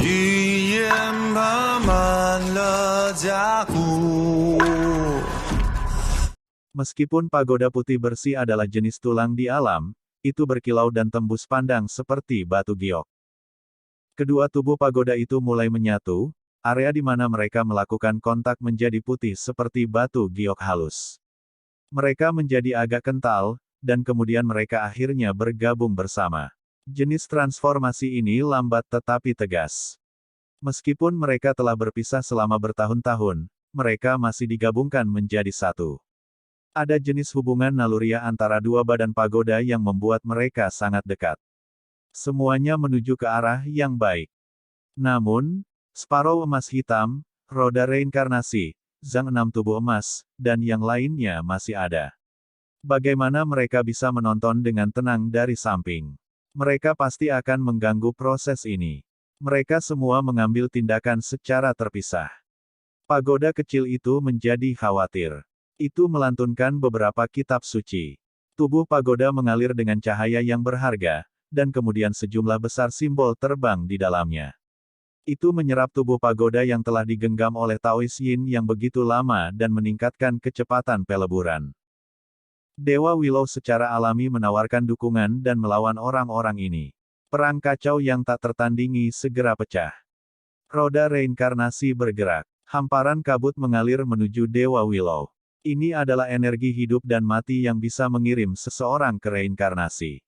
语言爬满了甲骨。 Meskipun pagoda putih bersih adalah jenis tulang di alam, itu berkilau dan tembus pandang seperti batu giok. Kedua tubuh pagoda itu mulai menyatu, area di mana mereka melakukan kontak menjadi putih seperti batu giok halus. Mereka menjadi agak kental, dan kemudian mereka akhirnya bergabung bersama. Jenis transformasi ini lambat tetapi tegas. Meskipun mereka telah berpisah selama bertahun-tahun, mereka masih digabungkan menjadi satu. Ada jenis hubungan naluriah antara dua badan pagoda yang membuat mereka sangat dekat. Semuanya menuju ke arah yang baik. Namun, Sparrow emas hitam, roda reinkarnasi, Zhang 6 tubuh emas, dan yang lainnya masih ada. Bagaimana mereka bisa menonton dengan tenang dari samping? Mereka pasti akan mengganggu proses ini. Mereka semua mengambil tindakan secara terpisah. Pagoda kecil itu menjadi khawatir. Itu melantunkan beberapa kitab suci. Tubuh pagoda mengalir dengan cahaya yang berharga, dan kemudian sejumlah besar simbol terbang di dalamnya. Itu menyerap tubuh pagoda yang telah digenggam oleh Taoist Yin yang begitu lama dan meningkatkan kecepatan peleburan. Dewa Willow secara alami menawarkan dukungan dan melawan orang-orang ini. Perang kacau yang tak tertandingi segera pecah. Roda reinkarnasi bergerak. Hamparan kabut mengalir menuju Dewa Willow. Ini adalah energi hidup dan mati yang bisa mengirim seseorang ke reinkarnasi.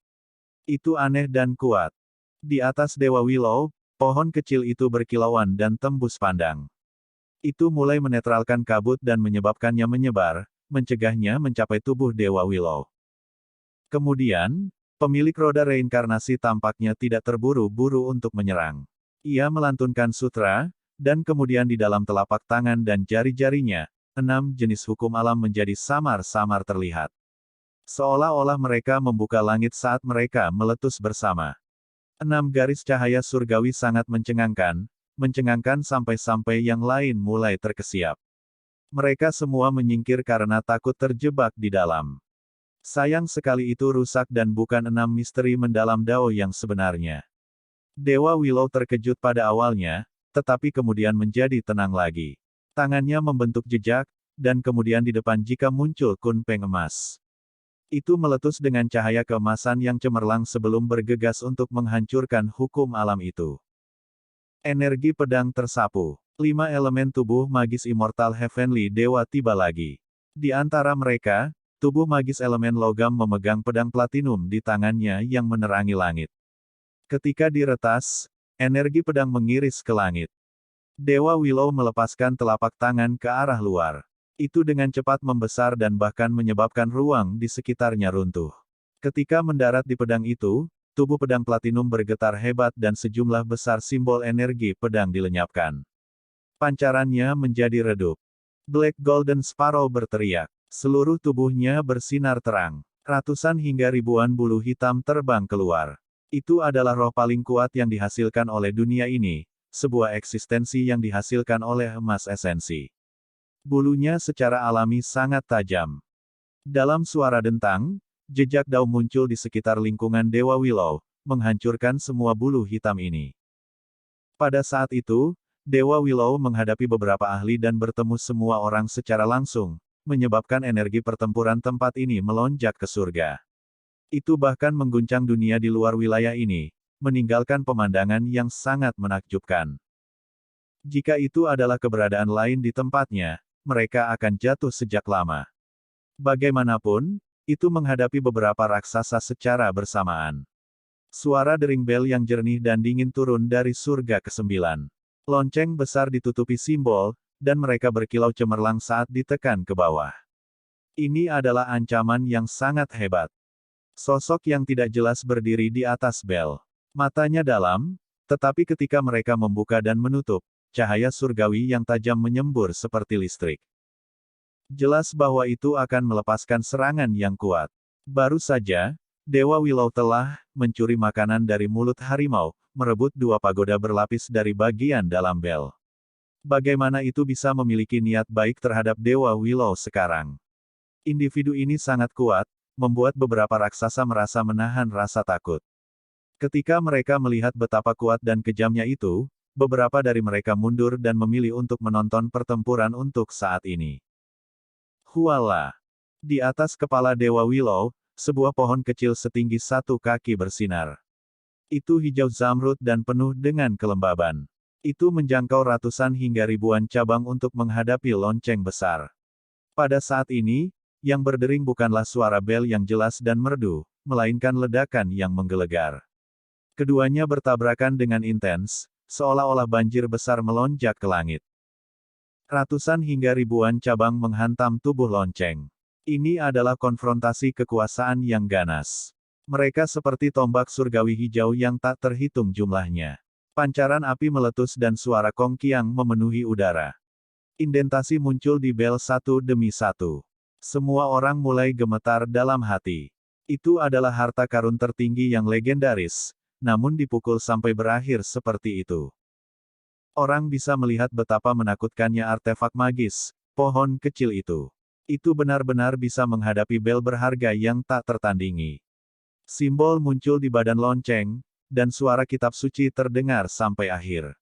Itu aneh dan kuat. Di atas Dewa Willow, pohon kecil itu berkilauan dan tembus pandang. Itu mulai menetralkan kabut dan menyebabkannya menyebar, mencegahnya mencapai tubuh Dewa Willow. Kemudian, pemilik roda reinkarnasi tampaknya tidak terburu-buru untuk menyerang. Ia melantunkan sutra, dan kemudian di dalam telapak tangan dan jari-jarinya, 6 jenis hukum alam menjadi samar-samar terlihat. Seolah-olah mereka membuka langit saat mereka meletus bersama. 6 garis cahaya surgawi sangat mencengangkan sampai-sampai yang lain mulai terkesiap. Mereka semua menyingkir karena takut terjebak di dalam. Sayang sekali itu rusak dan bukan 6 misteri mendalam Dao yang sebenarnya. Dewa Willow terkejut pada awalnya, tetapi kemudian menjadi tenang lagi. Tangannya membentuk jejak, dan kemudian di depan jika muncul kunpeng emas. Itu meletus dengan cahaya keemasan yang cemerlang sebelum bergegas untuk menghancurkan hukum alam itu. Energi pedang tersapu. 5 elemen tubuh magis immortal heavenly dewa tiba lagi. Di antara mereka, tubuh magis elemen logam memegang pedang platinum di tangannya yang menerangi langit. Ketika diretas, energi pedang mengiris ke langit. Dewa Willow melepaskan telapak tangan ke arah luar. Itu dengan cepat membesar dan bahkan menyebabkan ruang di sekitarnya runtuh. Ketika mendarat di pedang itu, tubuh pedang platinum bergetar hebat dan sejumlah besar simbol energi pedang dilenyapkan. Pancarannya menjadi redup. Black Golden Sparrow berteriak. Seluruh tubuhnya bersinar terang. Ratusan hingga ribuan bulu hitam terbang keluar. Itu adalah roh paling kuat yang dihasilkan oleh dunia ini. Sebuah eksistensi yang dihasilkan oleh emas esensi. Bulunya secara alami sangat tajam. Dalam suara dentang, jejak Dao muncul di sekitar lingkungan Dewa Willow, menghancurkan semua bulu hitam ini. Pada saat itu, Dewa Willow menghadapi beberapa ahli dan bertemu semua orang secara langsung, menyebabkan energi pertempuran tempat ini melonjak ke surga. Itu bahkan mengguncang dunia di luar wilayah ini, meninggalkan pemandangan yang sangat menakjubkan. Jika itu adalah keberadaan lain di tempatnya, mereka akan jatuh sejak lama. Bagaimanapun, itu menghadapi beberapa raksasa secara bersamaan. Suara dering bel yang jernih dan dingin turun dari surga ke-9. Lonceng besar ditutupi simbol, dan mereka berkilau cemerlang saat ditekan ke bawah. Ini adalah ancaman yang sangat hebat. Sosok yang tidak jelas berdiri di atas bel. Matanya dalam, tetapi ketika mereka membuka dan menutup, cahaya surgawi yang tajam menyembur seperti listrik. Jelas bahwa itu akan melepaskan serangan yang kuat. Baru saja, Dewa Willow telah mencuri makanan dari mulut harimau, merebut 2 pagoda berlapis dari bagian dalam bel. Bagaimana itu bisa memiliki niat baik terhadap Dewa Willow sekarang? Individu ini sangat kuat, membuat beberapa raksasa merasa menahan rasa takut. Ketika mereka melihat betapa kuat dan kejamnya itu, beberapa dari mereka mundur dan memilih untuk menonton pertempuran untuk saat ini. Huala! Di atas kepala Dewa Willow, sebuah pohon kecil setinggi 1 kaki bersinar. Itu hijau zamrud dan penuh dengan kelembaban. Itu menjangkau ratusan hingga ribuan cabang untuk menghadapi lonceng besar. Pada saat ini, yang berdering bukanlah suara bel yang jelas dan merdu, melainkan ledakan yang menggelegar. Keduanya bertabrakan dengan intens, seolah-olah banjir besar melonjak ke langit. Ratusan hingga ribuan cabang menghantam tubuh lonceng. Ini adalah konfrontasi kekuasaan yang ganas. Mereka seperti tombak surgawi hijau yang tak terhitung jumlahnya. Pancaran api meletus dan suara kongkiang memenuhi udara. Indentasi muncul di bel satu demi satu. Semua orang mulai gemetar dalam hati. Itu adalah harta karun tertinggi yang legendaris, namun dipukul sampai berakhir seperti itu. Orang bisa melihat betapa menakutkannya artefak magis, pohon kecil itu. Itu benar-benar bisa menghadapi bel berharga yang tak tertandingi. Simbol muncul di badan lonceng, dan suara kitab suci terdengar sampai akhir.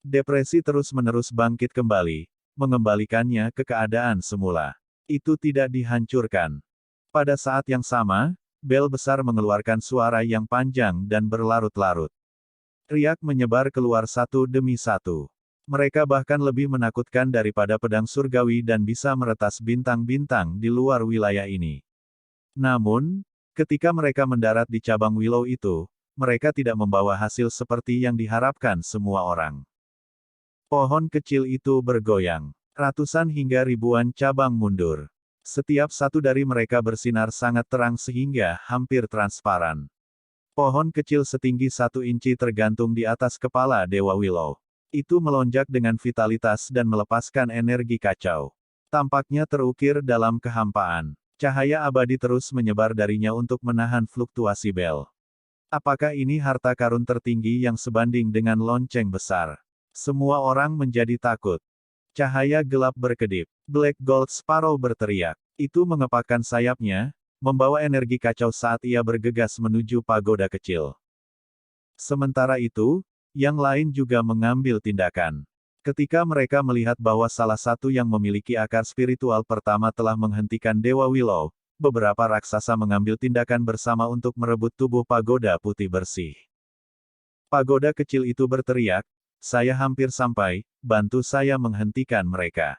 Depresi terus-menerus bangkit kembali, mengembalikannya ke keadaan semula. Itu tidak dihancurkan. Pada saat yang sama, bel besar mengeluarkan suara yang panjang dan berlarut-larut. Riak menyebar keluar satu demi satu. Mereka bahkan lebih menakutkan daripada pedang surgawi dan bisa meretas bintang-bintang di luar wilayah ini. Namun, ketika mereka mendarat di cabang Willow itu, mereka tidak membawa hasil seperti yang diharapkan semua orang. Pohon kecil itu bergoyang. Ratusan hingga ribuan cabang mundur. Setiap satu dari mereka bersinar sangat terang sehingga hampir transparan. Pohon kecil setinggi 1 inci tergantung di atas kepala Dewa Willow. Itu melonjak dengan vitalitas dan melepaskan energi kacau. Tampaknya terukir dalam kehampaan. Cahaya abadi terus menyebar darinya untuk menahan fluktuasi bel. Apakah ini harta karun tertinggi yang sebanding dengan lonceng besar? Semua orang menjadi takut. Cahaya gelap berkedip. Black Gold Sparrow berteriak. Itu mengepakkan sayapnya, membawa energi kacau saat ia bergegas menuju pagoda kecil. Sementara itu, yang lain juga mengambil tindakan. Ketika mereka melihat bahwa salah satu yang memiliki akar spiritual pertama telah menghentikan Dewa Willow, beberapa raksasa mengambil tindakan bersama untuk merebut tubuh pagoda putih bersih. Pagoda kecil itu berteriak, "Saya hampir sampai, bantu saya menghentikan mereka."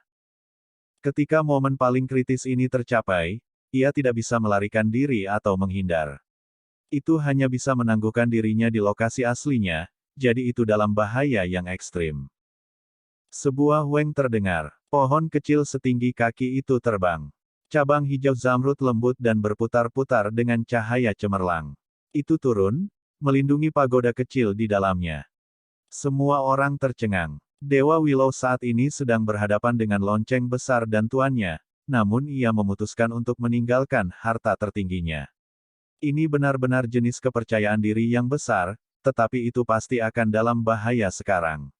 Ketika momen paling kritis ini tercapai, ia tidak bisa melarikan diri atau menghindar. Itu hanya bisa menangguhkan dirinya di lokasi aslinya, jadi itu dalam bahaya yang ekstrim. Sebuah weng terdengar. Pohon kecil setinggi kaki itu terbang. Cabang hijau zamrud lembut dan berputar-putar dengan cahaya cemerlang. Itu turun, melindungi pagoda kecil di dalamnya. Semua orang tercengang. Dewa Willow saat ini sedang berhadapan dengan lonceng besar dan tuannya, namun ia memutuskan untuk meninggalkan harta tertingginya. Ini benar-benar jenis kepercayaan diri yang besar, tetapi itu pasti akan dalam bahaya sekarang.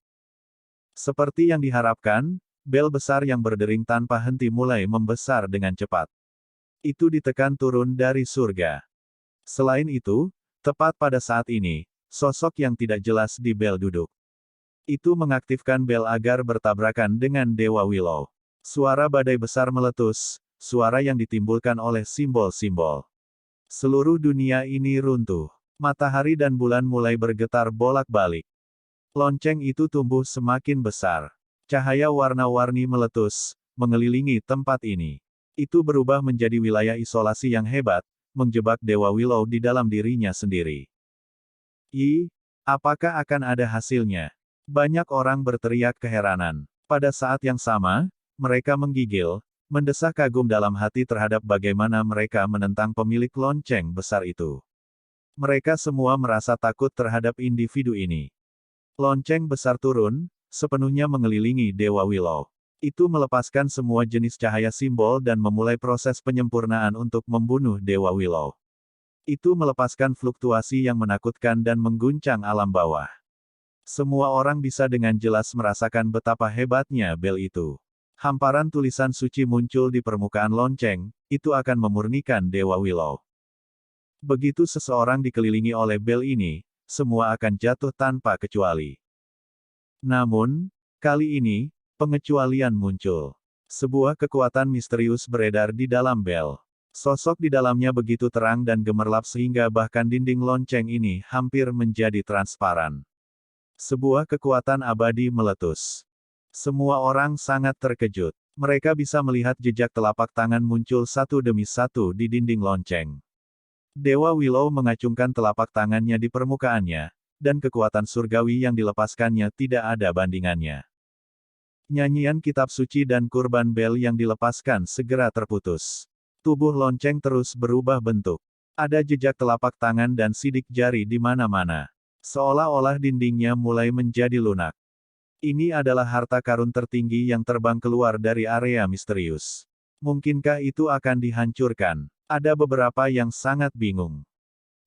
Seperti yang diharapkan, bel besar yang berdering tanpa henti mulai membesar dengan cepat. Itu ditekan turun dari surga. Selain itu, tepat pada saat ini, sosok yang tidak jelas di bel duduk. Itu mengaktifkan bel agar bertabrakan dengan Dewa Willow. Suara badai besar meletus, suara yang ditimbulkan oleh simbol-simbol. Seluruh dunia ini runtuh. Matahari dan bulan mulai bergetar bolak-balik. Lonceng itu tumbuh semakin besar. Cahaya warna-warni meletus, mengelilingi tempat ini. Itu berubah menjadi wilayah isolasi yang hebat, menjebak Dewa Willow di dalam dirinya sendiri. Apakah akan ada hasilnya? Banyak orang berteriak keheranan. Pada saat yang sama, mereka menggigil, mendesah kagum dalam hati terhadap bagaimana mereka menentang pemilik lonceng besar itu. Mereka semua merasa takut terhadap individu ini. Lonceng besar turun, sepenuhnya mengelilingi Dewa Willow. Itu melepaskan semua jenis cahaya simbol dan memulai proses penyempurnaan untuk membunuh Dewa Willow. Itu melepaskan fluktuasi yang menakutkan dan mengguncang alam bawah. Semua orang bisa dengan jelas merasakan betapa hebatnya bel itu. Hamparan tulisan suci muncul di permukaan lonceng, itu akan memurnikan Dewa Willow. Begitu seseorang dikelilingi oleh bel ini, semua akan jatuh tanpa kecuali. Namun, kali ini, pengecualian muncul. Sebuah kekuatan misterius beredar di dalam bel. Sosok di dalamnya begitu terang dan gemerlap sehingga bahkan dinding lonceng ini hampir menjadi transparan. Sebuah kekuatan abadi meletus. Semua orang sangat terkejut. Mereka bisa melihat jejak telapak tangan muncul satu demi satu di dinding lonceng. Dewa Willow mengacungkan telapak tangannya di permukaannya, dan kekuatan surgawi yang dilepaskannya tidak ada bandingannya. Nyanyian kitab suci dan kurban bel yang dilepaskan segera terputus. Tubuh lonceng terus berubah bentuk. Ada jejak telapak tangan dan sidik jari di mana-mana. Seolah-olah dindingnya mulai menjadi lunak. Ini adalah harta karun tertinggi yang terbang keluar dari area misterius. Mungkinkah itu akan dihancurkan? Ada beberapa yang sangat bingung.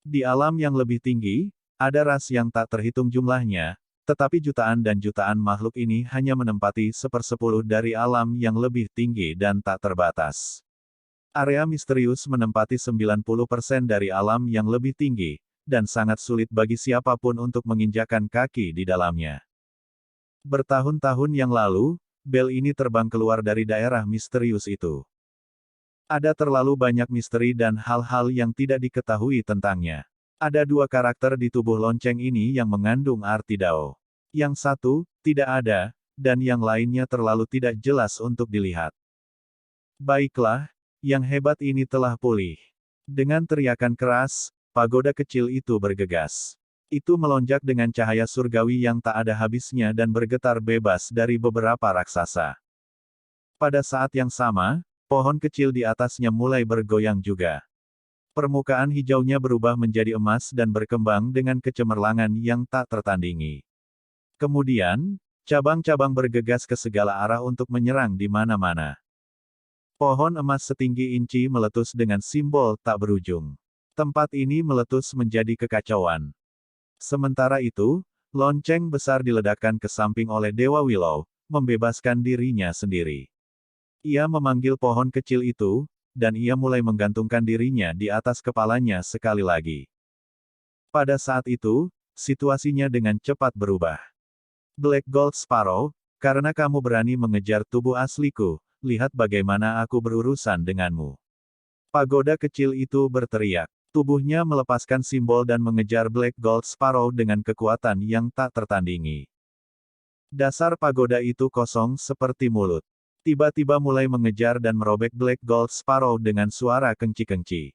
Di alam yang lebih tinggi, ada ras yang tak terhitung jumlahnya, tetapi jutaan dan jutaan makhluk ini hanya menempati 1/10 dari alam yang lebih tinggi dan tak terbatas. Area misterius menempati 90% dari alam yang lebih tinggi, dan sangat sulit bagi siapapun untuk menginjakan kaki di dalamnya. Bertahun-tahun yang lalu, bel ini terbang keluar dari daerah misterius itu. Ada terlalu banyak misteri dan hal-hal yang tidak diketahui tentangnya. Ada dua karakter di tubuh lonceng ini yang mengandung arti Dao. Yang satu, tidak ada, dan yang lainnya terlalu tidak jelas untuk dilihat. Baiklah, yang hebat ini telah pulih. Dengan teriakan keras, pagoda kecil itu bergegas. Itu melonjak dengan cahaya surgawi yang tak ada habisnya dan bergetar bebas dari beberapa raksasa. Pada saat yang sama, pohon kecil di atasnya mulai bergoyang juga. Permukaan hijaunya berubah menjadi emas dan berkembang dengan kecemerlangan yang tak tertandingi. Kemudian, cabang-cabang bergegas ke segala arah untuk menyerang di mana-mana. Pohon emas setinggi inci meletus dengan simbol tak berujung. Tempat ini meletus menjadi kekacauan. Sementara itu, lonceng besar diledakkan ke samping oleh Dewa Willow, membebaskan dirinya sendiri. Ia memanggil pohon kecil itu, dan ia mulai menggantungkan dirinya di atas kepalanya sekali lagi. Pada saat itu, situasinya dengan cepat berubah. Black Gold Sparrow, karena kamu berani mengejar tubuh asliku, lihat bagaimana aku berurusan denganmu. Pagoda kecil itu berteriak. Tubuhnya melepaskan simbol dan mengejar Black Gold Sparrow dengan kekuatan yang tak tertandingi. Dasar pagoda itu kosong seperti mulut. Tiba-tiba mulai mengejar dan merobek Black Gold Sparrow dengan suara kengci-kengci.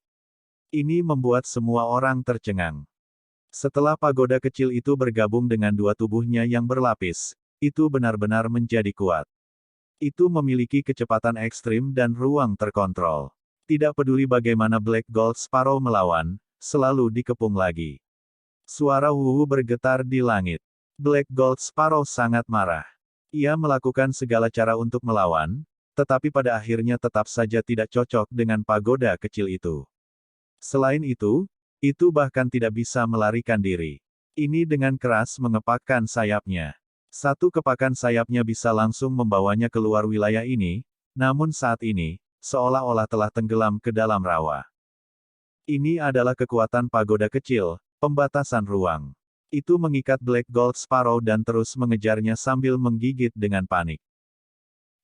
Ini membuat semua orang tercengang. Setelah pagoda kecil itu bergabung dengan dua tubuhnya yang berlapis, itu benar-benar menjadi kuat. Itu memiliki kecepatan ekstrim dan ruang terkontrol. Tidak peduli bagaimana Black Gold Sparrow melawan, selalu dikepung lagi. Suara wuwu bergetar di langit. Black Gold Sparrow sangat marah. Ia melakukan segala cara untuk melawan, tetapi pada akhirnya tetap saja tidak cocok dengan pagoda kecil itu. Selain itu bahkan tidak bisa melarikan diri. Ini dengan keras mengepakkan sayapnya. Satu kepakan sayapnya bisa langsung membawanya keluar wilayah ini, namun saat ini, seolah-olah telah tenggelam ke dalam rawa. Ini adalah kekuatan pagoda kecil, pembatasan ruang. Itu mengikat Black Gold Sparrow dan terus mengejarnya sambil menggigit dengan panik.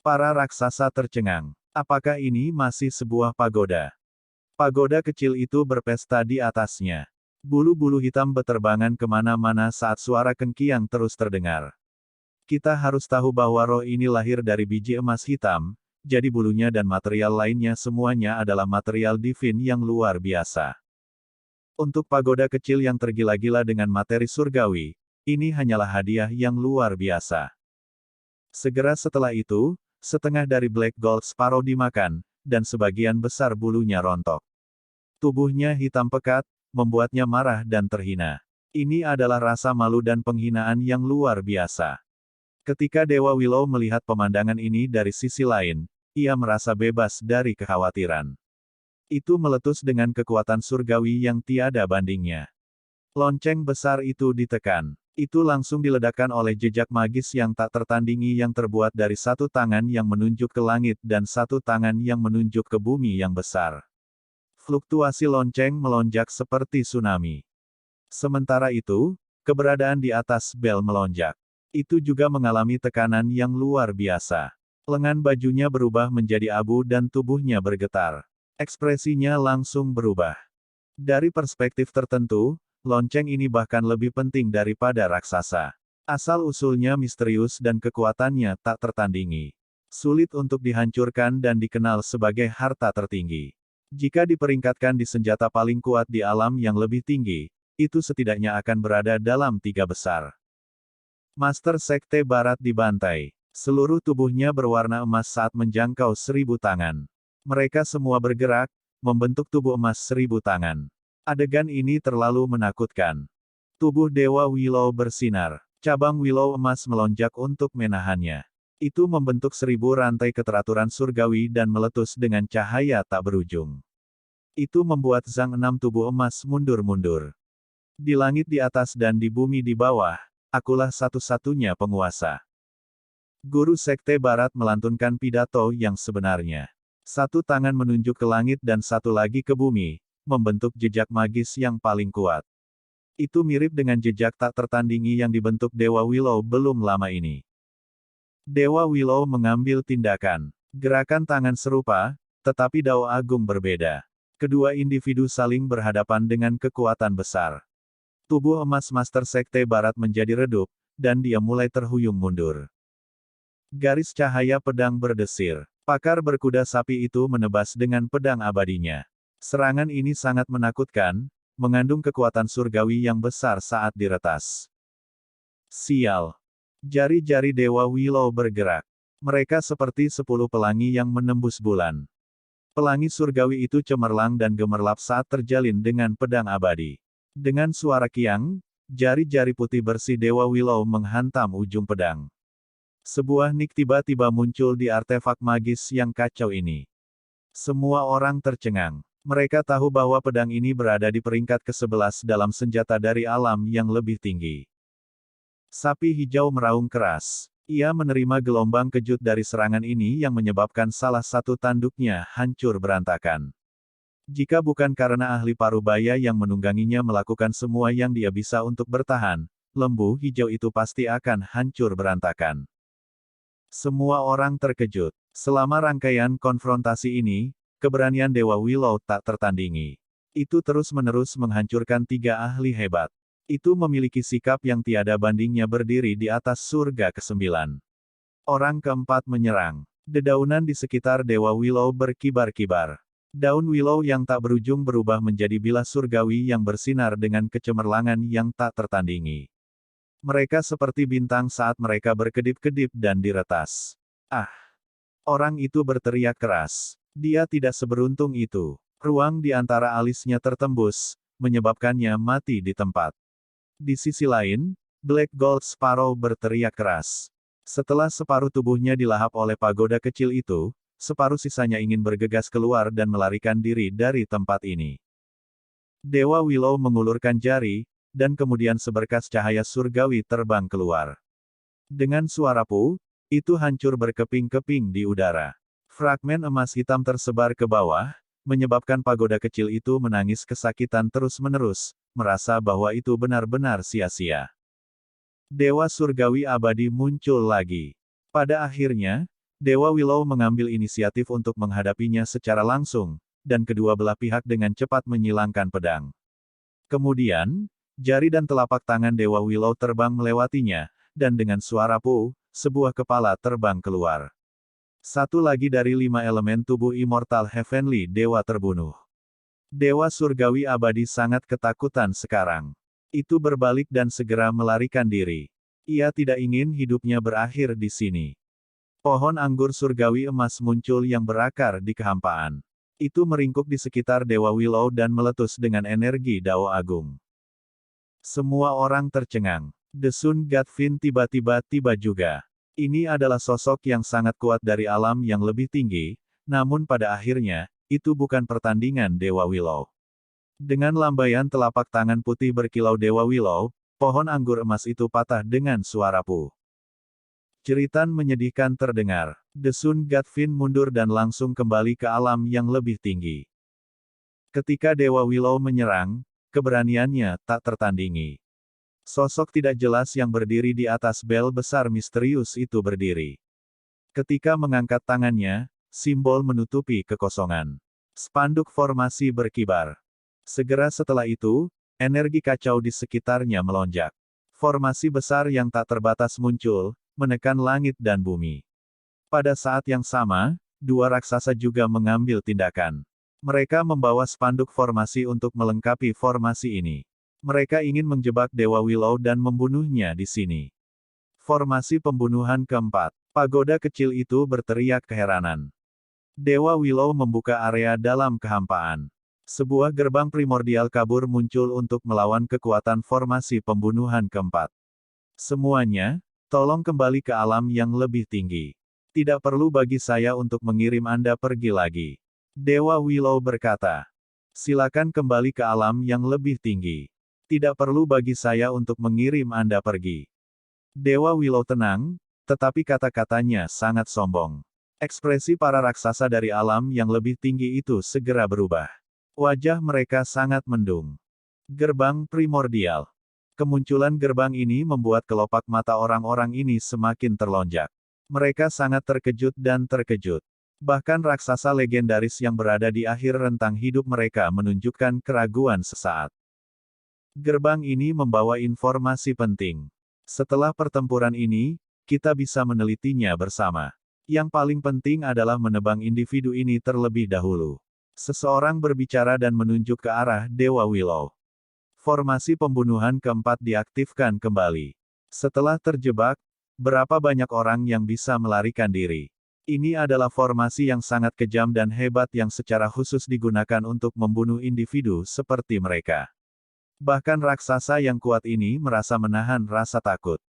Para raksasa tercengang. Apakah ini masih sebuah pagoda? Pagoda kecil itu berpesta di atasnya. Bulu-bulu hitam beterbangan kemana-mana saat suara kengkiang terus terdengar. Kita harus tahu bahwa roh ini lahir dari biji emas hitam, jadi bulunya dan material lainnya semuanya adalah material divin yang luar biasa. Untuk pagoda kecil yang tergila-gila dengan materi surgawi, ini hanyalah hadiah yang luar biasa. Segera setelah itu, setengah dari Black Gold Sparrow dimakan, dan sebagian besar bulunya rontok. Tubuhnya hitam pekat, membuatnya marah dan terhina. Ini adalah rasa malu dan penghinaan yang luar biasa. Ketika Dewa Willow melihat pemandangan ini dari sisi lain, ia merasa bebas dari kekhawatiran. Itu meletus dengan kekuatan surgawi yang tiada bandingnya. Lonceng besar itu ditekan. Itu langsung diledakkan oleh jejak magis yang tak tertandingi yang terbuat dari satu tangan yang menunjuk ke langit dan satu tangan yang menunjuk ke bumi yang besar. Fluktuasi lonceng melonjak seperti tsunami. Sementara itu, keberadaan di atas bel melonjak. Itu juga mengalami tekanan yang luar biasa. Lengan bajunya berubah menjadi abu dan tubuhnya bergetar. Ekspresinya langsung berubah. Dari perspektif tertentu, lonceng ini bahkan lebih penting daripada raksasa. Asal-usulnya misterius dan kekuatannya tak tertandingi. Sulit untuk dihancurkan dan dikenal sebagai harta tertinggi. Jika diperingkatkan di senjata paling kuat di alam yang lebih tinggi, itu setidaknya akan berada dalam 3 besar. Master Sekte Barat dibantai. Seluruh tubuhnya berwarna emas saat menjangkau 1000 tangan. Mereka semua bergerak, membentuk tubuh emas 1000 tangan. Adegan ini terlalu menakutkan. Tubuh Dewa Willow bersinar. Cabang Willow emas melonjak untuk menahannya. Itu membentuk 1000 rantai keteraturan surgawi dan meletus dengan cahaya tak berujung. Itu membuat Zhang Enam tubuh emas mundur-mundur. Di langit di atas dan di bumi di bawah, akulah satu-satunya penguasa. Guru Sekte Barat melantunkan pidato yang sebenarnya. Satu tangan menunjuk ke langit dan satu lagi ke bumi, membentuk jejak magis yang paling kuat. Itu mirip dengan jejak tak tertandingi yang dibentuk Dewa Willow belum lama ini. Dewa Willow mengambil tindakan. Gerakan tangan serupa, tetapi dao agung berbeda. Kedua individu saling berhadapan dengan kekuatan besar. Tubuh emas Master Sekte Barat menjadi redup, dan dia mulai terhuyung mundur. Garis cahaya pedang berdesir. Pakar berkuda sapi itu menebas dengan pedang abadinya. Serangan ini sangat menakutkan, mengandung kekuatan surgawi yang besar saat diretas. Sial. Jari-jari Dewa Willow bergerak. Mereka seperti 10 pelangi yang menembus bulan. Pelangi surgawi itu cemerlang dan gemerlap saat terjalin dengan pedang abadi. Dengan suara kiang, jari-jari putih bersih Dewa Willow menghantam ujung pedang. Sebuah nik tiba-tiba muncul di artefak magis yang kacau ini. Semua orang tercengang. Mereka tahu bahwa pedang ini berada di peringkat ke-11 dalam senjata dari alam yang lebih tinggi. Sapi hijau meraung keras. Ia menerima gelombang kejut dari serangan ini yang menyebabkan salah satu tanduknya hancur berantakan. Jika bukan karena ahli parubaya yang menungganginya melakukan semua yang dia bisa untuk bertahan, lembu hijau itu pasti akan hancur berantakan. Semua orang terkejut. Selama rangkaian konfrontasi ini, keberanian Dewa Willow tak tertandingi. Itu terus-menerus menghancurkan 3 ahli hebat. Itu memiliki sikap yang tiada bandingnya berdiri di atas surga ke-9. Orang keempat menyerang. Dedaunan di sekitar Dewa Willow berkibar-kibar. Daun willow yang tak berujung berubah menjadi bilah surgawi yang bersinar dengan kecemerlangan yang tak tertandingi. Mereka seperti bintang saat mereka berkedip-kedip dan diretas. Ah! Orang itu berteriak keras. Dia tidak seberuntung itu. Ruang di antara alisnya tertembus, menyebabkannya mati di tempat. Di sisi lain, Black Gold Sparrow berteriak keras. Setelah separuh tubuhnya dilahap oleh pagoda kecil itu, separuh sisanya ingin bergegas keluar dan melarikan diri dari tempat ini. Dewa Willow mengulurkan jari, dan kemudian seberkas cahaya surgawi terbang keluar. Dengan suara pu, itu hancur berkeping-keping di udara. Fragmen emas hitam tersebar ke bawah, menyebabkan pagoda kecil itu menangis kesakitan terus-menerus, merasa bahwa itu benar-benar sia-sia. Dewa surgawi abadi muncul lagi. Pada akhirnya, Dewa Willow mengambil inisiatif untuk menghadapinya secara langsung, dan kedua belah pihak dengan cepat menyilangkan pedang. Kemudian, jari dan telapak tangan Dewa Willow terbang melewatinya, dan dengan suara pu, sebuah kepala terbang keluar. Satu lagi dari 5 elemen tubuh Immortal Heavenly Dewa terbunuh. Dewa surgawi abadi sangat ketakutan sekarang. Itu berbalik dan segera melarikan diri. Ia tidak ingin hidupnya berakhir di sini. Pohon anggur surgawi emas muncul yang berakar di kehampaan. Itu meringkuk di sekitar Dewa Willow dan meletus dengan energi dao agung. Semua orang tercengang. Desun Gatvin tiba-tiba tiba juga. Ini adalah sosok yang sangat kuat dari alam yang lebih tinggi, namun pada akhirnya, itu bukan pertandingan Dewa Willow. Dengan lambaian telapak tangan putih berkilau Dewa Willow, pohon anggur emas itu patah dengan suara pu. Jeritan menyedihkan terdengar. Desun Gatvin mundur dan langsung kembali ke alam yang lebih tinggi. Ketika Dewa Willow menyerang, keberaniannya tak tertandingi. Sosok tidak jelas yang berdiri di atas bel besar misterius itu berdiri. Ketika mengangkat tangannya, simbol menutupi kekosongan. Spanduk formasi berkibar. Segera setelah itu, energi kacau di sekitarnya melonjak. Formasi besar yang tak terbatas muncul, menekan langit dan bumi. Pada saat yang sama, dua raksasa juga mengambil tindakan. Mereka membawa spanduk formasi untuk melengkapi formasi ini. Mereka ingin menjebak Dewa Willow dan membunuhnya di sini. Formasi pembunuhan keempat. Pagoda kecil itu berteriak keheranan. Dewa Willow membuka area dalam kehampaan. Sebuah gerbang primordial kabur muncul untuk melawan kekuatan formasi pembunuhan keempat. Semuanya, tolong kembali ke alam yang lebih tinggi. Tidak perlu bagi saya untuk mengirim Anda pergi lagi. Dewa Willow berkata. Silakan kembali ke alam yang lebih tinggi. Tidak perlu bagi saya untuk mengirim Anda pergi. Dewa Willow tenang, tetapi kata-katanya sangat sombong. Ekspresi para raksasa dari alam yang lebih tinggi itu segera berubah. Wajah mereka sangat mendung. Gerbang primordial. Kemunculan gerbang ini membuat kelopak mata orang-orang ini semakin terlonjak. Mereka sangat terkejut dan terkejut. Bahkan raksasa legendaris yang berada di akhir rentang hidup mereka menunjukkan keraguan sesaat. Gerbang ini membawa informasi penting. Setelah pertempuran ini, kita bisa menelitinya bersama. Yang paling penting adalah menebang individu ini terlebih dahulu. Seseorang berbicara dan menunjuk ke arah Dewa Willow. Formasi pembunuhan keempat diaktifkan kembali. Setelah terjebak, berapa banyak orang yang bisa melarikan diri? Ini adalah formasi yang sangat kejam dan hebat yang secara khusus digunakan untuk membunuh individu seperti mereka. Bahkan raksasa yang kuat ini merasa menahan rasa takut.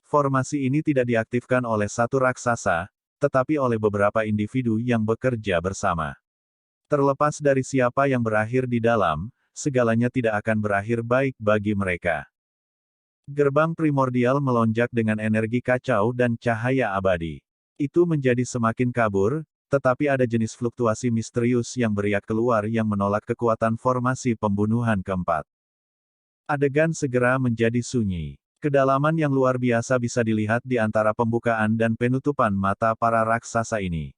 Formasi ini tidak diaktifkan oleh satu raksasa, tetapi oleh beberapa individu yang bekerja bersama. Terlepas dari siapa yang berakhir di dalam, segalanya tidak akan berakhir baik bagi mereka. Gerbang primordial melonjak dengan energi kacau dan cahaya abadi. Itu menjadi semakin kabur, tetapi ada jenis fluktuasi misterius yang beriak keluar yang menolak kekuatan formasi pembunuhan keempat. Adegan segera menjadi sunyi. Kedalaman yang luar biasa bisa dilihat di antara pembukaan dan penutupan mata para raksasa ini.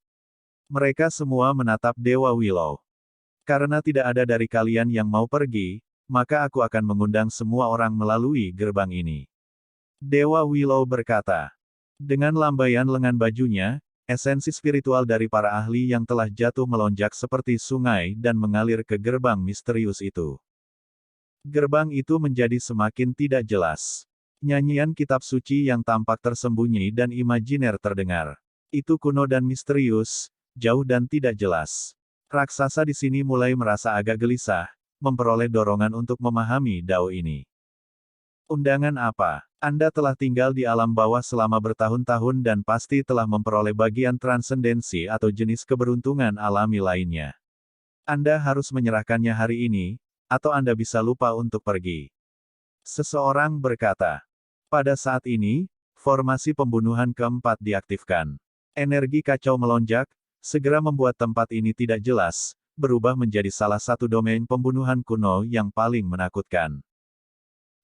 Mereka semua menatap Dewa Willow. Karena tidak ada dari kalian yang mau pergi, maka aku akan mengundang semua orang melalui gerbang ini. Dewa Willow berkata. Dengan lambaian lengan bajunya, esensi spiritual dari para ahli yang telah jatuh melonjak seperti sungai dan mengalir ke gerbang misterius itu. Gerbang itu menjadi semakin tidak jelas. Nyanyian kitab suci yang tampak tersembunyi dan imajiner terdengar. Itu kuno dan misterius, jauh dan tidak jelas. Raksasa di sini mulai merasa agak gelisah, memperoleh dorongan untuk memahami Dao ini. Undangan apa? Anda telah tinggal di alam bawah selama bertahun-tahun dan pasti telah memperoleh bagian transendensi atau jenis keberuntungan alami lainnya. Anda harus menyerahkannya hari ini, atau Anda bisa lupa untuk pergi. Seseorang berkata. Pada saat ini, formasi pembunuhan keempat diaktifkan. Energi kacau melonjak, segera membuat tempat ini tidak jelas, berubah menjadi salah satu domain pembunuhan kuno yang paling menakutkan.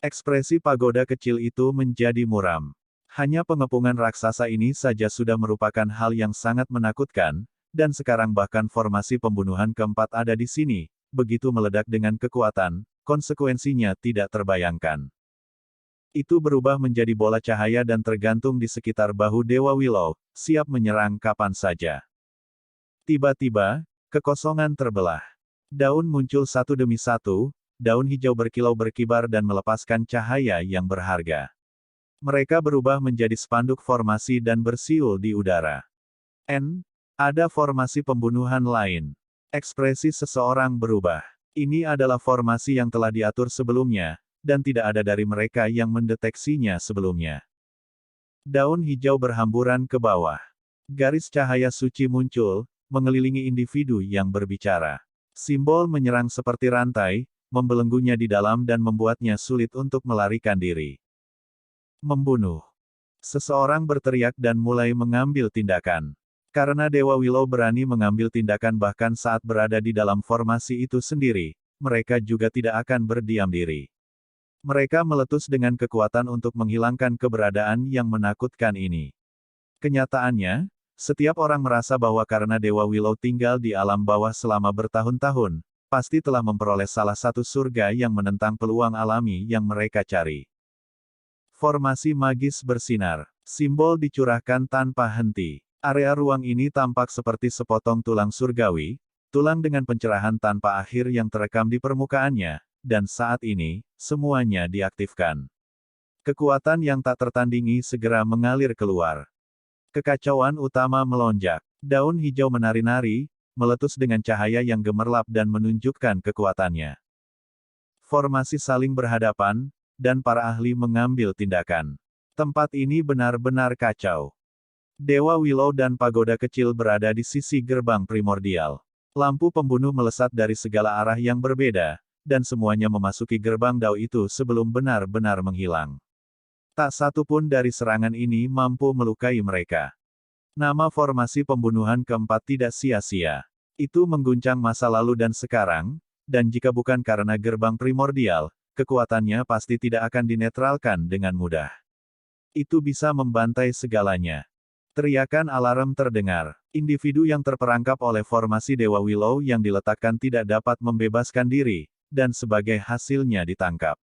Ekspresi pagoda kecil itu menjadi muram. Hanya pengepungan raksasa ini saja sudah merupakan hal yang sangat menakutkan, dan sekarang bahkan formasi pembunuhan keempat ada di sini, begitu meledak dengan kekuatan, konsekuensinya tidak terbayangkan. Itu berubah menjadi bola cahaya dan tergantung di sekitar bahu Dewa Willow, siap menyerang kapan saja. Tiba-tiba, kekosongan terbelah. Daun muncul satu demi satu, daun hijau berkilau berkibar dan melepaskan cahaya yang berharga. Mereka berubah menjadi spanduk formasi dan bersiul di udara. Ada formasi pembunuhan lain. Ekspresi seseorang berubah. Ini adalah formasi yang telah diatur sebelumnya, dan tidak ada dari mereka yang mendeteksinya sebelumnya. Daun hijau berhamburan ke bawah. Garis cahaya suci muncul, mengelilingi individu yang berbicara. Simbol menyerang seperti rantai, membelenggunya di dalam dan membuatnya sulit untuk melarikan diri. Membunuh. Seseorang berteriak dan mulai mengambil tindakan. Karena Dewa Willow berani mengambil tindakan bahkan saat berada di dalam formasi itu sendiri, mereka juga tidak akan berdiam diri. Mereka meletus dengan kekuatan untuk menghilangkan keberadaan yang menakutkan ini. Kenyataannya, setiap orang merasa bahwa karena Dewa Willow tinggal di alam bawah selama bertahun-tahun, pasti telah memperoleh salah satu surga yang menentang peluang alami yang mereka cari. Formasi magis bersinar. Simbol dicurahkan tanpa henti. Area ruang ini tampak seperti sepotong tulang surgawi, tulang dengan pencerahan tanpa akhir yang terekam di permukaannya, dan saat ini, semuanya diaktifkan. Kekuatan yang tak tertandingi segera mengalir keluar. Kekacauan utama melonjak. Daun hijau menari-nari, meletus dengan cahaya yang gemerlap dan menunjukkan kekuatannya. Formasi saling berhadapan, dan para ahli mengambil tindakan. Tempat ini benar-benar kacau. Dewa Willow dan pagoda kecil berada di sisi gerbang primordial. Lampu pembunuh melesat dari segala arah yang berbeda, dan semuanya memasuki gerbang Dao itu sebelum benar-benar menghilang. Tak satu pun dari serangan ini mampu melukai mereka. Nama formasi pembunuhan keempat tidak sia-sia. Itu mengguncang masa lalu dan sekarang, dan jika bukan karena gerbang primordial, kekuatannya pasti tidak akan dinetralkan dengan mudah. Itu bisa membantai segalanya. Teriakan alarm terdengar. Individu yang terperangkap oleh formasi Dewa Willow yang diletakkan tidak dapat membebaskan diri, dan sebagai hasilnya ditangkap.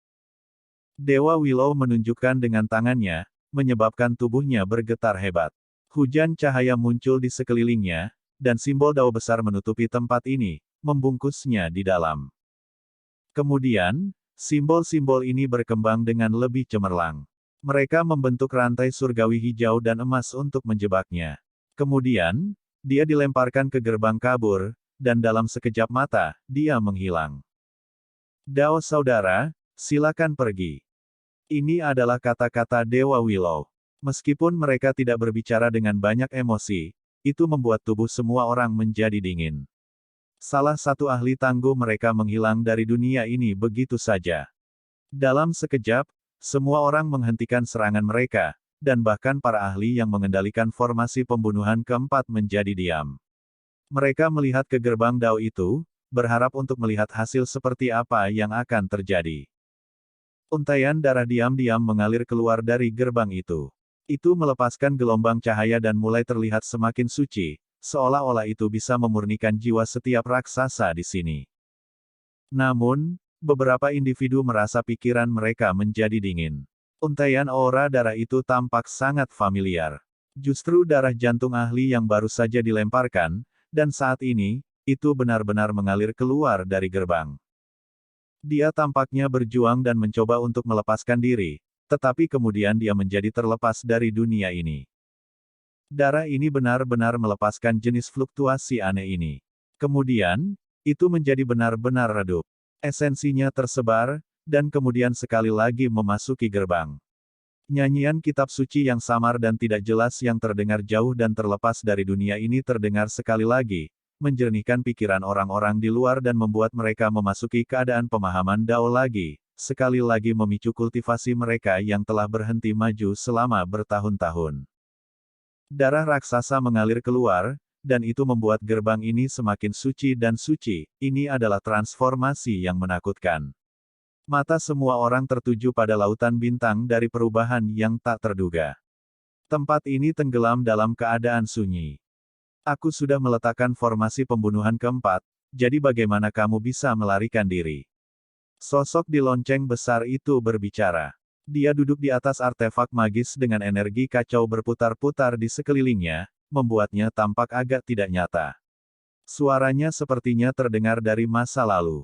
Dewa Willow menunjukkan dengan tangannya, menyebabkan tubuhnya bergetar hebat. Hujan cahaya muncul di sekelilingnya, dan simbol Dao besar menutupi tempat ini, membungkusnya di dalam. Kemudian, simbol-simbol ini berkembang dengan lebih cemerlang. Mereka membentuk rantai surgawi hijau dan emas untuk menjebaknya. Kemudian, dia dilemparkan ke gerbang kabur, dan dalam sekejap mata, dia menghilang. Dao saudara, silakan pergi. Ini adalah kata-kata Dewa Willow. Meskipun mereka tidak berbicara dengan banyak emosi, itu membuat tubuh semua orang menjadi dingin. Salah satu ahli tangguh mereka menghilang dari dunia ini begitu saja. Dalam sekejap, semua orang menghentikan serangan mereka, dan bahkan para ahli yang mengendalikan formasi pembunuhan keempat menjadi diam. Mereka melihat ke gerbang Dao itu, berharap untuk melihat hasil seperti apa yang akan terjadi. Untaian darah diam-diam mengalir keluar dari gerbang itu. Itu melepaskan gelombang cahaya dan mulai terlihat semakin suci, seolah-olah itu bisa memurnikan jiwa setiap raksasa di sini. Namun, beberapa individu merasa pikiran mereka menjadi dingin. Untaian aura darah itu tampak sangat familiar. Justru darah jantung ahli yang baru saja dilemparkan, dan saat ini, itu benar-benar mengalir keluar dari gerbang. Dia tampaknya berjuang dan mencoba untuk melepaskan diri, tetapi kemudian dia menjadi terlepas dari dunia ini. Darah ini benar-benar melepaskan jenis fluktuasi aneh ini. Kemudian, itu menjadi benar-benar redup. Esensinya tersebar, dan kemudian sekali lagi memasuki gerbang. Nyanyian kitab suci yang samar dan tidak jelas yang terdengar jauh dan terlepas dari dunia ini terdengar sekali lagi, menjernihkan pikiran orang-orang di luar dan membuat mereka memasuki keadaan pemahaman Dao lagi, sekali lagi memicu kultivasi mereka yang telah berhenti maju selama bertahun-tahun. Darah raksasa mengalir keluar, dan itu membuat gerbang ini semakin suci dan suci. Ini adalah transformasi yang menakutkan. Mata semua orang tertuju pada lautan bintang dari perubahan yang tak terduga. Tempat ini tenggelam dalam keadaan sunyi. Aku sudah meletakkan formasi pembunuhan keempat, jadi bagaimana kamu bisa melarikan diri? Sosok di lonceng besar itu berbicara. Dia duduk di atas artefak magis dengan energi kacau berputar-putar di sekelilingnya, membuatnya tampak agak tidak nyata. Suaranya sepertinya terdengar dari masa lalu.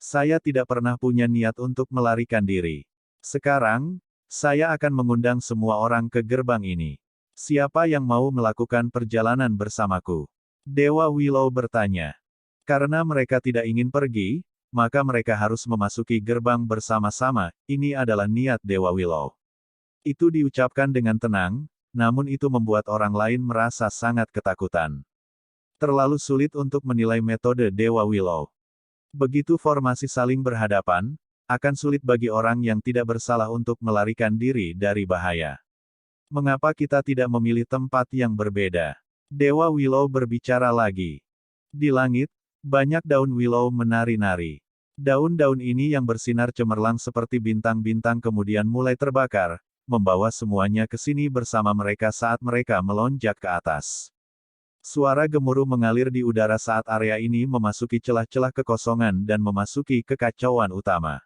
Saya tidak pernah punya niat untuk melarikan diri. Sekarang, saya akan mengundang semua orang ke gerbang ini. Siapa yang mau melakukan perjalanan bersamaku? Dewa Willow bertanya. Karena mereka tidak ingin pergi, maka mereka harus memasuki gerbang bersama-sama. Ini adalah niat Dewa Willow. Itu diucapkan dengan tenang, namun itu membuat orang lain merasa sangat ketakutan. Terlalu sulit untuk menilai metode Dewa Willow. Begitu formasi saling berhadapan, akan sulit bagi orang yang tidak bersalah untuk melarikan diri dari bahaya. Mengapa kita tidak memilih tempat yang berbeda? Dewa Willow berbicara lagi. Di langit, banyak daun willow menari-nari. Daun-daun ini yang bersinar cemerlang seperti bintang-bintang kemudian mulai terbakar, membawa semuanya ke sini bersama mereka saat mereka melonjak ke atas. Suara gemuruh mengalir di udara saat area ini memasuki celah-celah kekosongan dan memasuki kekacauan utama.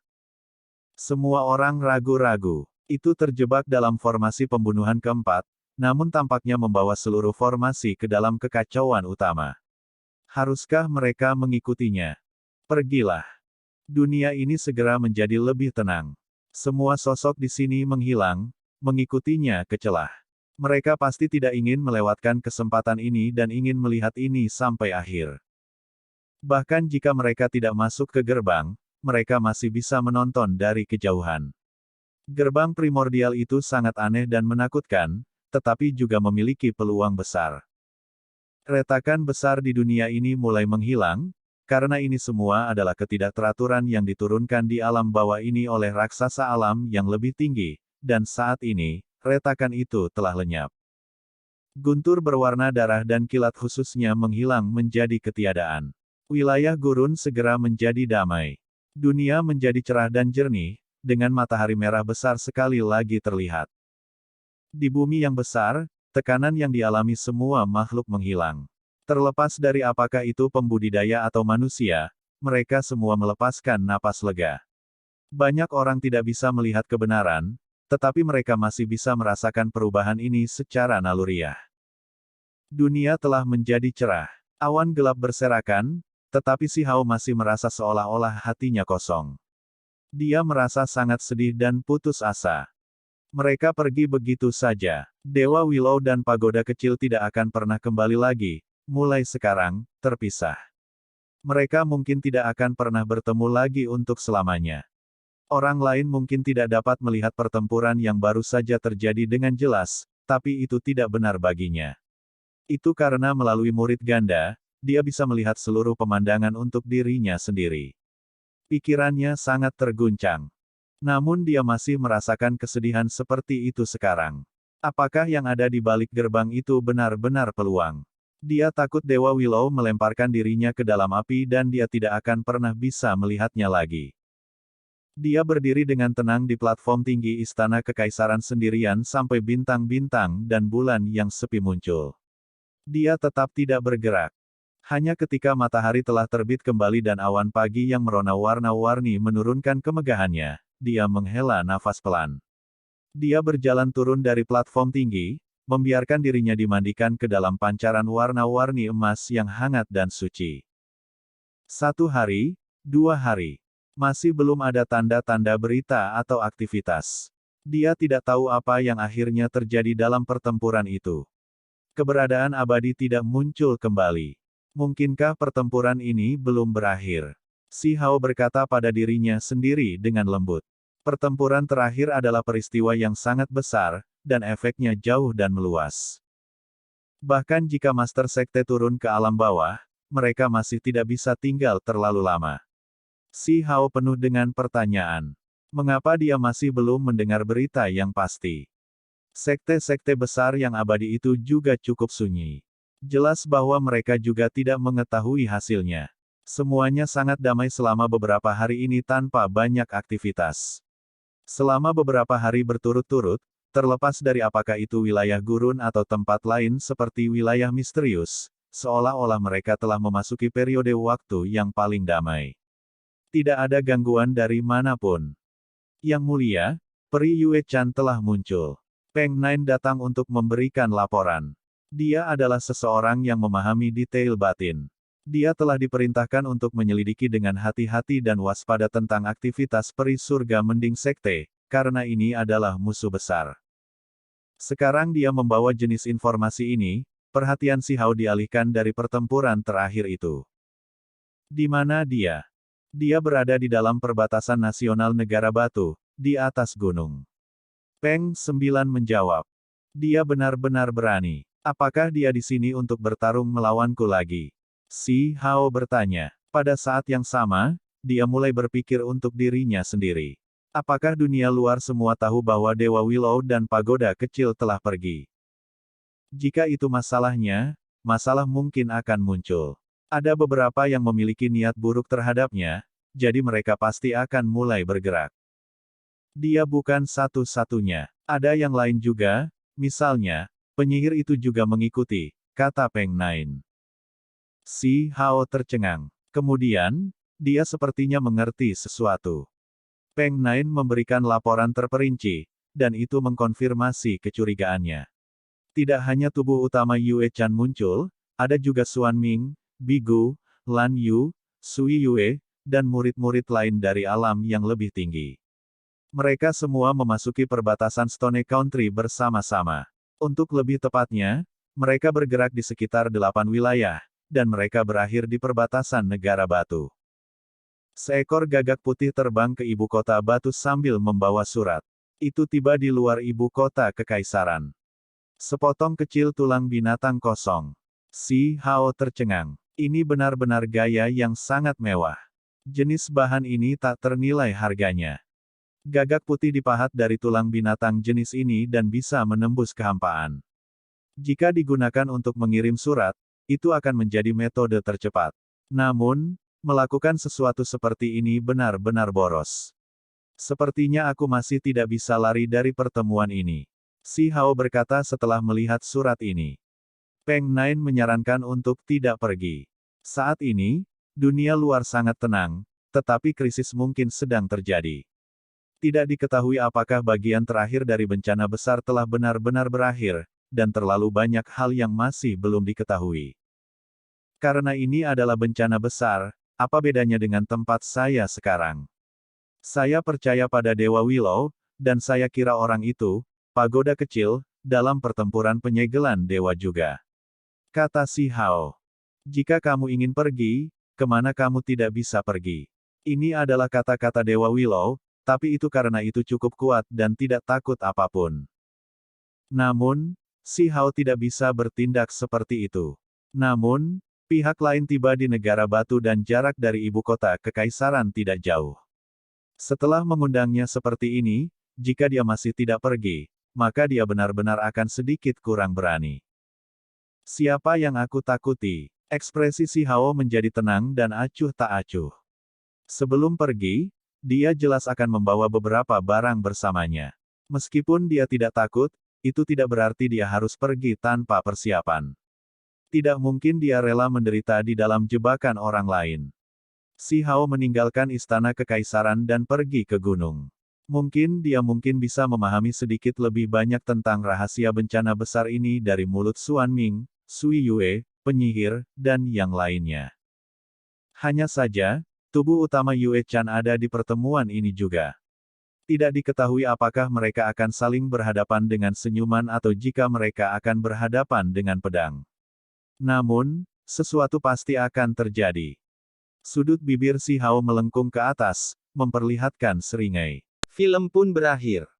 Semua orang ragu-ragu. Itu terjebak dalam formasi pembunuhan keempat, namun tampaknya membawa seluruh formasi ke dalam kekacauan utama. Haruskah mereka mengikutinya? Pergilah. Dunia ini segera menjadi lebih tenang. Semua sosok di sini menghilang, mengikutinya ke celah. Mereka pasti tidak ingin melewatkan kesempatan ini dan ingin melihat ini sampai akhir. Bahkan jika mereka tidak masuk ke gerbang, mereka masih bisa menonton dari kejauhan. Gerbang primordial itu sangat aneh dan menakutkan, tetapi juga memiliki peluang besar. Retakan besar di dunia ini mulai menghilang, karena ini semua adalah ketidakteraturan yang diturunkan di alam bawah ini oleh raksasa alam yang lebih tinggi, dan saat ini, retakan itu telah lenyap. Guntur berwarna darah dan kilat khususnya menghilang menjadi ketiadaan. Wilayah gurun segera menjadi damai. Dunia menjadi cerah dan jernih, dengan matahari merah besar sekali lagi terlihat. Di bumi yang besar, tekanan yang dialami semua makhluk menghilang. Terlepas dari apakah itu pembudidaya atau manusia, mereka semua melepaskan napas lega. Banyak orang tidak bisa melihat kebenaran, tetapi mereka masih bisa merasakan perubahan ini secara naluriah. Dunia telah menjadi cerah. Awan gelap berserakan, tetapi si Hao masih merasa seolah-olah hatinya kosong. Dia merasa sangat sedih dan putus asa. Mereka pergi begitu saja. Dewa Willow dan pagoda kecil tidak akan pernah kembali lagi, mulai sekarang, terpisah. Mereka mungkin tidak akan pernah bertemu lagi untuk selamanya. Orang lain mungkin tidak dapat melihat pertempuran yang baru saja terjadi dengan jelas, tapi itu tidak benar baginya. Itu karena melalui murid ganda, dia bisa melihat seluruh pemandangan untuk dirinya sendiri. Pikirannya sangat terguncang. Namun dia masih merasakan kesedihan seperti itu sekarang. Apakah yang ada di balik gerbang itu benar-benar peluang? Dia takut Dewa Willow melemparkan dirinya ke dalam api dan dia tidak akan pernah bisa melihatnya lagi. Dia berdiri dengan tenang di platform tinggi istana kekaisaran sendirian sampai bintang-bintang dan bulan yang sepi muncul. Dia tetap tidak bergerak. Hanya ketika matahari telah terbit kembali dan awan pagi yang merona warna-warni menurunkan kemegahannya, dia menghela nafas pelan. Dia berjalan turun dari platform tinggi, membiarkan dirinya dimandikan ke dalam pancaran warna-warni emas yang hangat dan suci. 1 hari, 2 hari. Masih belum ada tanda-tanda berita atau aktivitas. Dia tidak tahu apa yang akhirnya terjadi dalam pertempuran itu. Keberadaan abadi tidak muncul kembali. Mungkinkah pertempuran ini belum berakhir? Si Hao berkata pada dirinya sendiri dengan lembut. Pertempuran terakhir adalah peristiwa yang sangat besar, dan efeknya jauh dan meluas. Bahkan jika Master Sekte turun ke alam bawah, mereka masih tidak bisa tinggal terlalu lama. Si Hao penuh dengan pertanyaan. Mengapa dia masih belum mendengar berita yang pasti? Sekte-sekte besar yang abadi itu juga cukup sunyi. Jelas bahwa mereka juga tidak mengetahui hasilnya. Semuanya sangat damai selama beberapa hari ini tanpa banyak aktivitas. Selama beberapa hari berturut-turut, terlepas dari apakah itu wilayah gurun atau tempat lain seperti wilayah misterius, seolah-olah mereka telah memasuki periode waktu yang paling damai. Tidak ada gangguan dari manapun. Yang mulia, Peri Yue Chan telah muncul. Peng Nine datang untuk memberikan laporan. Dia adalah seseorang yang memahami detail batin. Dia telah diperintahkan untuk menyelidiki dengan hati-hati dan waspada tentang aktivitas peri surga mending sekte, karena ini adalah musuh besar. Sekarang dia membawa jenis informasi ini, perhatian si Hao dialihkan dari pertempuran terakhir itu. Di mana dia? Dia berada di dalam perbatasan nasional negara batu, di atas gunung. Peng 9 menjawab. Dia benar-benar berani. Apakah dia di sini untuk bertarung melawanku lagi? Si Hao bertanya. Pada saat yang sama, dia mulai berpikir untuk dirinya sendiri. Apakah dunia luar semua tahu bahwa Dewa Willow dan pagoda kecil telah pergi? Jika itu masalahnya, masalah mungkin akan muncul. Ada beberapa yang memiliki niat buruk terhadapnya, jadi mereka pasti akan mulai bergerak. Dia bukan satu-satunya. Ada yang lain juga, misalnya, penyihir itu juga mengikuti, kata Peng Nain. Si Hao tercengang. Kemudian, dia sepertinya mengerti sesuatu. Peng Nain memberikan laporan terperinci, dan itu mengkonfirmasi kecurigaannya. Tidak hanya tubuh utama Yue Chan muncul, ada juga Xuan Ming, Bigu, Lan Yu, Sui Yue, dan murid-murid lain dari alam yang lebih tinggi. Mereka semua memasuki perbatasan Stone Country bersama-sama. Untuk lebih tepatnya, mereka bergerak di sekitar 8 wilayah, dan mereka berakhir di perbatasan negara batu. Seekor gagak putih terbang ke ibu kota batu sambil membawa surat. Itu tiba di luar ibu kota kekaisaran. Sepotong kecil tulang binatang kosong. Si Hao tercengang. Ini benar-benar gaya yang sangat mewah. Jenis bahan ini tak ternilai harganya. Gagak putih dipahat dari tulang binatang jenis ini dan bisa menembus kehampaan. Jika digunakan untuk mengirim surat, itu akan menjadi metode tercepat. Namun, melakukan sesuatu seperti ini benar-benar boros. Sepertinya aku masih tidak bisa lari dari pertemuan ini. Si Hao berkata setelah melihat surat ini. Peng Nain menyarankan untuk tidak pergi. Saat ini, dunia luar sangat tenang, tetapi krisis mungkin sedang terjadi. Tidak diketahui apakah bagian terakhir dari bencana besar telah benar-benar berakhir, dan terlalu banyak hal yang masih belum diketahui. Karena ini adalah bencana besar, apa bedanya dengan tempat saya sekarang? Saya percaya pada Dewa Willow, dan saya kira orang itu, pagoda kecil, dalam pertempuran penyegelan dewa juga. Kata si Hao. Jika kamu ingin pergi, kemana kamu tidak bisa pergi? Ini adalah kata-kata Dewa Willow, tapi itu karena itu cukup kuat dan tidak takut apapun. Namun, si Hao tidak bisa bertindak seperti itu. Namun, pihak lain tiba di negara batu dan jarak dari ibu kota kekaisaran tidak jauh. Setelah mengundangnya seperti ini, jika dia masih tidak pergi, maka dia benar-benar akan sedikit kurang berani. Siapa yang aku takuti? Ekspresi si Hao menjadi tenang dan acuh tak acuh. Sebelum pergi, dia jelas akan membawa beberapa barang bersamanya. Meskipun dia tidak takut, itu tidak berarti dia harus pergi tanpa persiapan. Tidak mungkin dia rela menderita di dalam jebakan orang lain. Si Hao meninggalkan istana kekaisaran dan pergi ke gunung. Mungkin dia bisa memahami sedikit lebih banyak tentang rahasia bencana besar ini dari mulut Xuan Ming, Sui Yue, penyihir, dan yang lainnya. Hanya saja, tubuh utama Yue Chan ada di pertemuan ini juga. Tidak diketahui apakah mereka akan saling berhadapan dengan senyuman atau jika mereka akan berhadapan dengan pedang. Namun, sesuatu pasti akan terjadi. Sudut bibir si Hao melengkung ke atas, memperlihatkan seringai. Film pun berakhir.